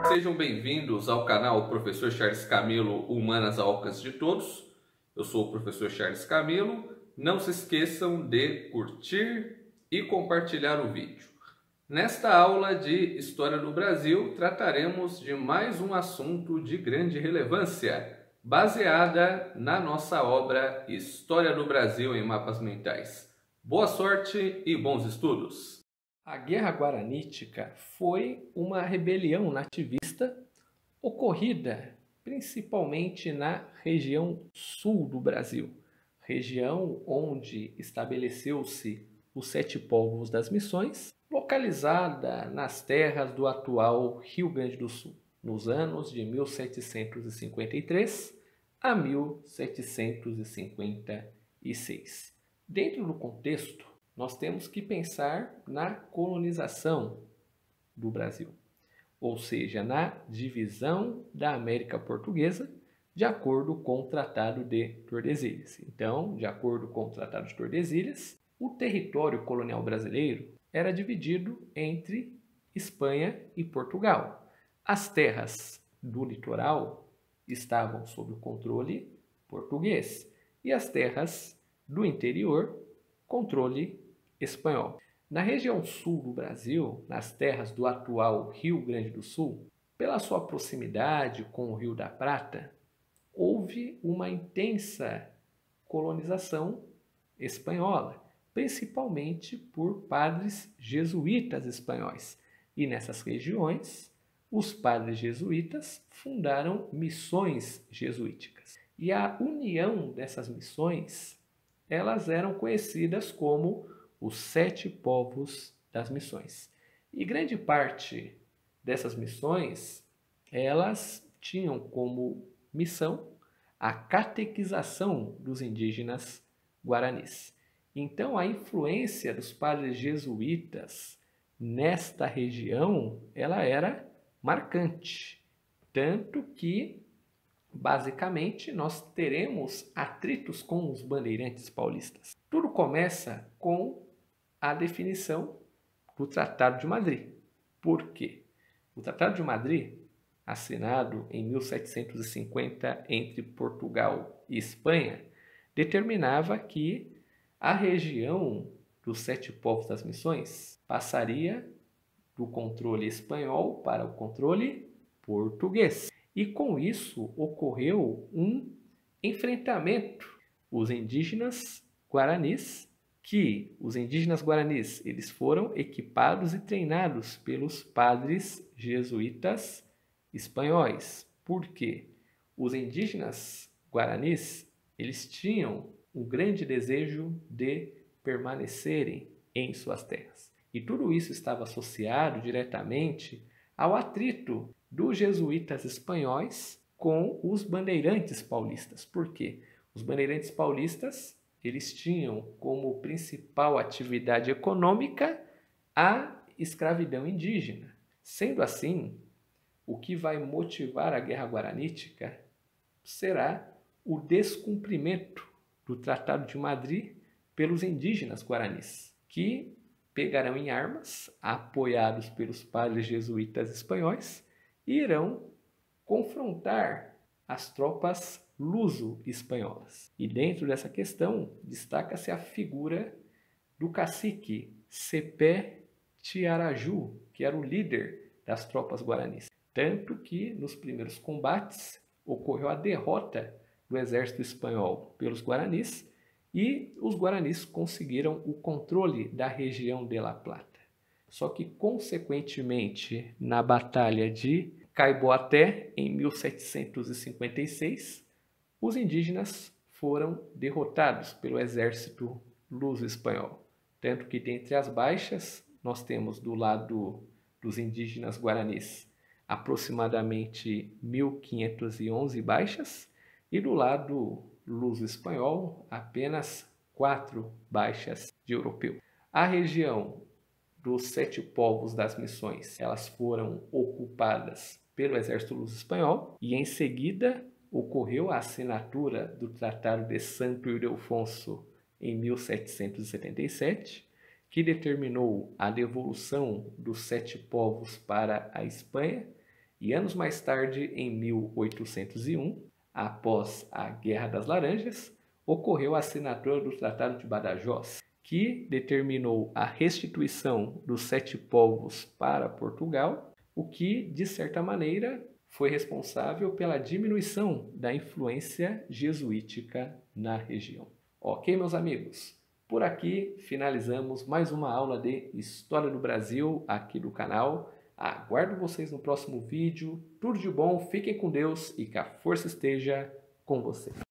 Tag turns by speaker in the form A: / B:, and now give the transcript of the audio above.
A: Sejam bem-vindos ao canal Professor Charles Camilo, Humanas ao Alcance de Todos. Eu sou o Professor Charles Camilo. Não se esqueçam de curtir e compartilhar o vídeo. Nesta aula de História do Brasil, trataremos de mais um assunto de grande relevância, baseada na nossa obra História do Brasil em Mapas Mentais. Boa sorte e bons estudos! A Guerra Guaranítica foi uma rebelião nativista ocorrida principalmente na região sul do Brasil, região onde estabeleceu-se os Sete Povos das Missões, localizada nas terras do atual Rio Grande do Sul, nos anos de 1753 a 1756. Dentro do contexto, nós temos que pensar na colonização do Brasil, ou seja, na divisão da América Portuguesa, de acordo com o Tratado de Tordesilhas. Então, de acordo com o Tratado de Tordesilhas, o território colonial brasileiro era dividido entre Espanha e Portugal. As terras do litoral estavam sob o controle português e as terras do interior, controle espanhol. Na região sul do Brasil, nas terras do atual Rio Grande do Sul, pela sua proximidade com o Rio da Prata, houve uma intensa colonização espanhola, principalmente por padres jesuítas espanhóis. E nessas regiões, os padres jesuítas fundaram missões jesuíticas. E a união dessas missões, elas eram conhecidas como os Sete Povos das Missões. E grande parte dessas missões, elas tinham como missão a catequização dos indígenas guaranis. Então, a influência dos padres jesuítas nesta região, ela era marcante. Tanto que, basicamente, nós teremos atritos com os bandeirantes paulistas. Tudo começa com a definição do Tratado de Madrid. Por quê? O Tratado de Madrid, assinado em 1750 entre Portugal e Espanha, determinava que a região dos Sete Povos das Missões passaria do controle espanhol para o controle português. E com isso ocorreu um enfrentamento. Os indígenas guaranis, eles foram equipados e treinados pelos padres jesuítas espanhóis. Por quê? Os indígenas guaranis, eles tinham um grande desejo de permanecerem em suas terras. E tudo isso estava associado diretamente ao atrito dos jesuítas espanhóis com os bandeirantes paulistas. Por quê? Os bandeirantes paulistas, eles tinham como principal atividade econômica a escravidão indígena. Sendo assim, o que vai motivar a Guerra Guaranítica será o descumprimento do Tratado de Madrid pelos indígenas guaranis, que pegarão em armas, apoiados pelos padres jesuítas espanhóis, e irão confrontar as tropas luso-espanholas. E dentro dessa questão, destaca-se a figura do cacique Cepé Tiaraju, que era o líder das tropas guaranis. Tanto que, nos primeiros combates, ocorreu a derrota do exército espanhol pelos guaranis e os guaranis conseguiram o controle da região de La Plata. Só que, consequentemente, na Batalha de Caiboaté, em 1756, os indígenas foram derrotados pelo exército luso-espanhol. Tanto que, dentre as baixas, nós temos do lado dos indígenas guaranis aproximadamente 1.511 baixas e do lado luso-espanhol apenas 4 baixas de europeu. A região dos Sete Povos das Missões, elas foram ocupadas pelo exército luso-espanhol e em seguida ocorreu a assinatura do Tratado de Santo Ildefonso em 1777, que determinou a devolução dos 7 povos para a Espanha, e anos mais tarde, em 1801, após a Guerra das Laranjas, ocorreu a assinatura do Tratado de Badajoz, que determinou a restituição dos 7 povos para Portugal, o que, de certa maneira, foi responsável pela diminuição da influência jesuítica na região. Ok, meus amigos? Por aqui finalizamos mais uma aula de História do Brasil aqui do canal. Aguardo vocês no próximo vídeo. Tudo de bom, fiquem com Deus e que a força esteja com vocês.